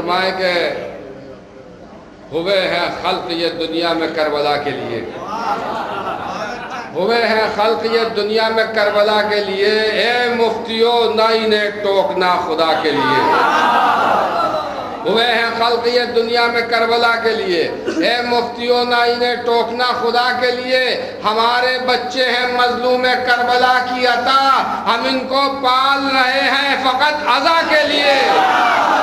فرمائے کہ ہوئے ہیں خلق یہ دنیا میں کربلا کے لیے، ہوئے ہیں خلق یہ دنیا میں کربلا کے لیے، اے مفتیو نہ انہیں ٹوکنا خدا کے لیے۔ ہوئے ہیں خلق یہ دنیا میں کربلا کے لیے، اے مفتیوں نہ انہیں ٹوکنا خدا کے لیے۔ ہمارے بچے ہیں مظلوم کربلا کی عطا، ہم ان کو پال رہے ہیں فقط عزا کے لیے۔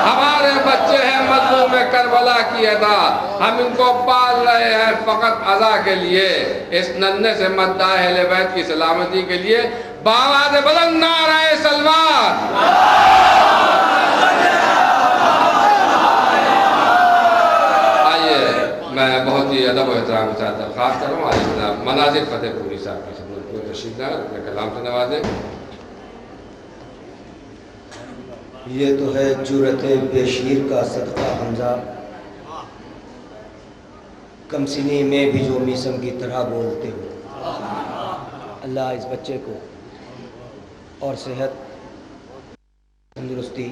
ہمارے بچے ہیں مظلوم کربلا کی عطا، ہم ان کو پال رہے ہیں فقط عزا کے لیے۔ اس ننھے سے مداح اہل بیت کی سلامتی کے لیے بآواز بلند نعرہ سلوات۔ میں بہت ہی ادب و احترام کے ساتھ درخواست کروں آج جناب مناظر فتح پوری صاحب کی خدمت میں تشریف لائیں، اپنے کلام سے نوازیں۔ یہ تو ہے جرأت بے شیر کا صدقہ حمزہ، کم سنی میں بھی جو میسم کی طرح بولتے ہو۔ اللہ اس بچے کو اور صحت، تندرستی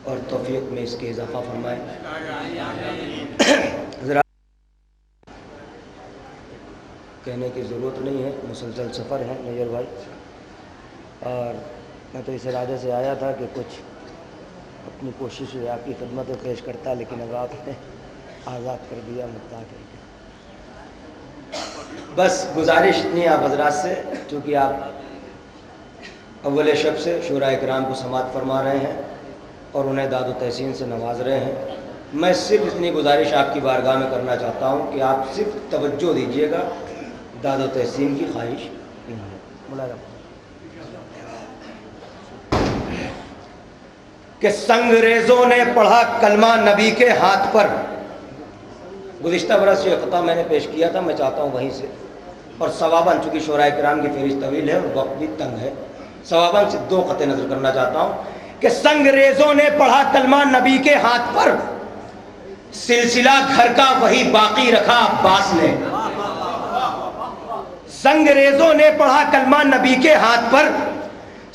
اور توفیق میں اس کے اضافہ فرمائے۔ ذرا کہنے کی ضرورت نہیں ہے، مسلسل سفر ہے نیئر بھائی، اور میں تو اس ارادے سے آیا تھا کہ کچھ اپنی کوشش ہے آپ کی خدمت پیش کرتا، لیکن اب آپ نے آزاد کر دیا مدعا کر کے۔ بس گزارش اتنی آپ حضرات سے، چونکہ آپ اول شب سے شورا اکرام کو سماعت فرما رہے ہیں اور انہیں داد و تحسین سے نواز رہے ہیں، میں صرف اتنی گزارش آپ کی بارگاہ میں کرنا چاہتا ہوں کہ آپ صرف توجہ دیجیے گا، داد و تحسین کی خواہش نہیں ہے۔ کہ سنگریزوں نے پڑھا کلمہ نبی کے ہاتھ پر۔ گزشتہ برس یہ خطہ میں نے پیش کیا تھا، میں چاہتا ہوں وہیں سے، اور ثواباً چونکہ شورائے کرام کی فہرست طویل ہے اور وقت بھی تنگ ہے، ثواباً سے دو قطع نظر کرنا چاہتا ہوں کہ سنگریزوں نے پڑھا کلمہ نبی کے ہاتھ پر، سلسلہ گھر کا وہی باقی رکھا عباس نے۔ سنگریزوں نے پڑھا کلمہ نبی کے ہاتھ پر،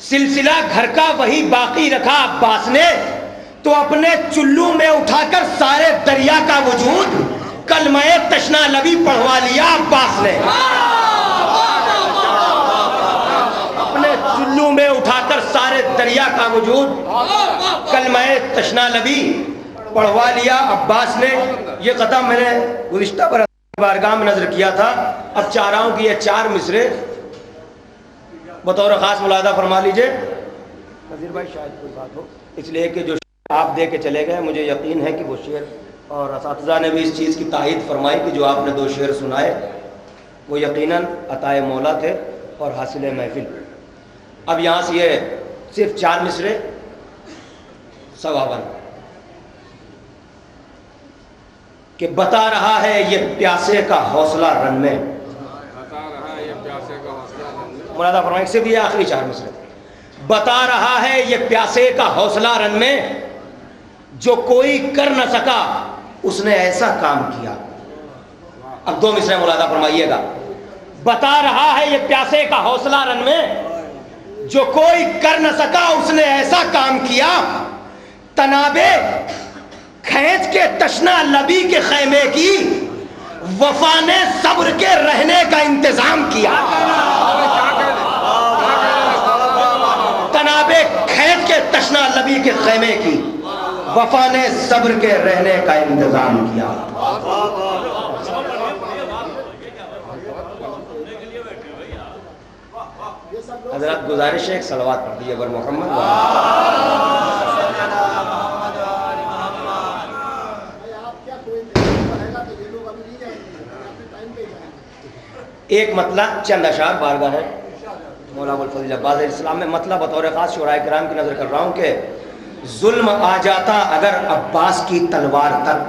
سلسلہ گھر کا وہی باقی رکھا عباس نے، تو اپنے چلو میں اٹھا کر سارے دریا کا وجود کلمہ تشنا لبی پڑھوا لیا عباس نے۔ اپنے چلو میں اٹھا کر سارے دریا کا وجود کلمہ تشنا لبی پڑھوا لیا عباس نے۔ یہ قطع میں نے گزشتہ پر بارگاہ میں نظر کیا تھا، اب چاہ رہا ہوں کہ یہ 4 مصرے بطور خاص ملاحظہ فرما لیجئے۔ نذیر بھائی شاید کوئی بات ہو، اس لیے کہ جو آپ دے کے چلے گئے مجھے یقین ہے کہ وہ شعر، اور اساتذہ نے بھی اس چیز کی تائید فرمائی کہ جو آپ نے 2 شعر سنائے وہ یقیناً عطائے مولا تھے اور حاصل محفل۔ اب یہاں سے یہ صرف 4 مصرے ثواباً کہ بتا رہا ہے یہ پیاسے کا حوصلہ رن میں، ملاحظہ فرمائیں صرف یہ آخری 4 مصرے، بتا رہا ہے یہ پیاسے کا حوصلہ رن میں، جو کوئی کر نہ سکا اس نے ایسا کام کیا۔ اب 2 مصرے ملاحظہ فرمائیے گا، بتا رہا ہے یہ پیاسے کا حوصلہ رن میں، جو کوئی کر نہ سکا اس نے ایسا کام کیا، تنابے کھینچ کے تشنا لبی کے خیمے کی، وفا نے صبر کے رہنے کا انتظام کیا۔ تنابے کھینچ کے تشنا لبی کے خیمے کی، وفا نے صبر کے رہنے کا انتظام کیا۔ حضرات گزارش ہے ایک صلوات پڑھ دیجیے بر محمد۔ ایک مطلع چند اشعار بارگاہ ہے مولا ابوالفضل عباس علیہ السلام میں، مطلع بطور خاص شورائے کرام کی نظر کر رہا ہوں کہ ظلم آ جاتا اگر عباس کی تلوار تک،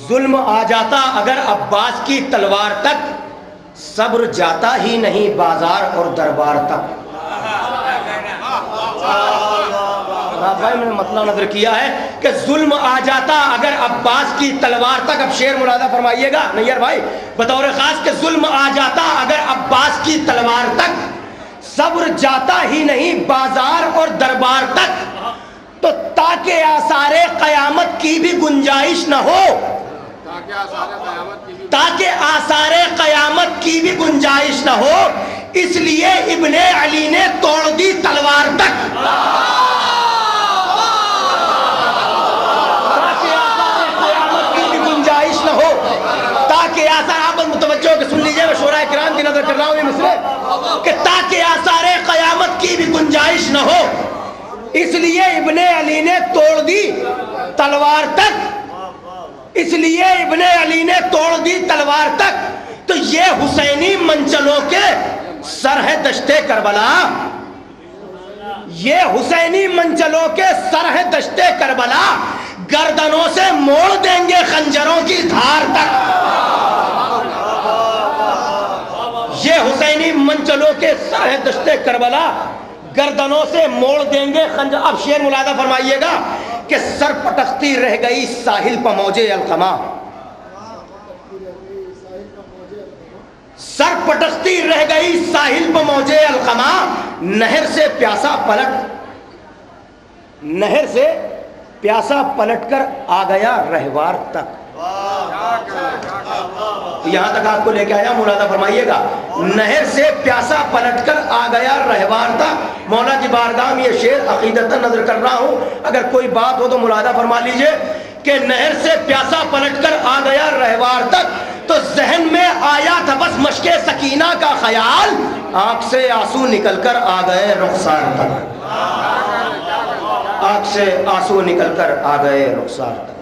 ظلم آ جاتا اگر عباس کی تلوار تک، صبر جاتا ہی نہیں بازار اور دربار تک۔ بھائی میں نے مطلب نظر کیا ہے کہ ظلم آ جاتا اگر عباس کی تلوار تک۔ اب شعر ملاحظہ فرمائیے گا نیئر بھائی بطور خاص کہ ظلم آ جاتا اگر عباس کی تلوار تک، صبر جاتا ہی نہیں بازار اور دربار تک، تو تاکہ آثار قیامت کی بھی گنجائش نہ ہو، تاکہ آثار قیامت کی بھی گنجائش نہ ہو، اس لیے ابن علی نے توڑ دی تلوار تک، تاکہ آثار قیامت کی بھی گنجائش نہ ہو، تاکہ آثار، آپ متوجہ کہ سن لیجئے، میں شورا کرام کی نظر کر رہا ہوں یہ مسئلے، کہ تاکہ آثار قیامت کی بھی گنجائش نہ ہو، اس لیے ابن علی نے توڑ دی تلوار تک، اس لیے ابن علی نے توڑ دی تلوار تک۔ تو یہ حسینی منچلوں کے سر ہے دشت کربلا، یہ حسینی منچلوں کے سر ہے دشت کربلا، گردنوں سے موڑ دیں گے خنجروں کی دھار تک، یہ حسینی منچلوں کے سر ہے دشت کربلا، گردنوں سے موڑ دیں گے خنجر۔ اب شعر ملاحظہ فرمائیے گا کہ سر پٹکتی رہ گئی ساحل پہ موجے القما، سر پٹکتی رہ گئی ساحل پہ موجے القما، نہر سے پیاسا پلٹ، نہر سے پیاسا پلٹ کر آ گیا رہوار تک۔ یہاں تک آپ کو لے کے آیا، ملاحظہ فرمائیے گا، نہر سے پیاسا پلٹ کر آ گیا رہوار تک۔ مولا کی بارگاہ میں یہ شعر عقیدتاً نظر کر رہا ہوں، اگر کوئی بات ہو تو ملاحظہ فرما لیجئے کہ نہر سے پیاسا پلٹ کر آ گیا رہوار تک، تو ذہن میں آیا تھا بس مشق سکینہ کا خیال، آنکھ سے آنسو نکل کر آ گئے رخسار تک، آنکھ سے آنسو نکل کر آ گئے رخسار تک۔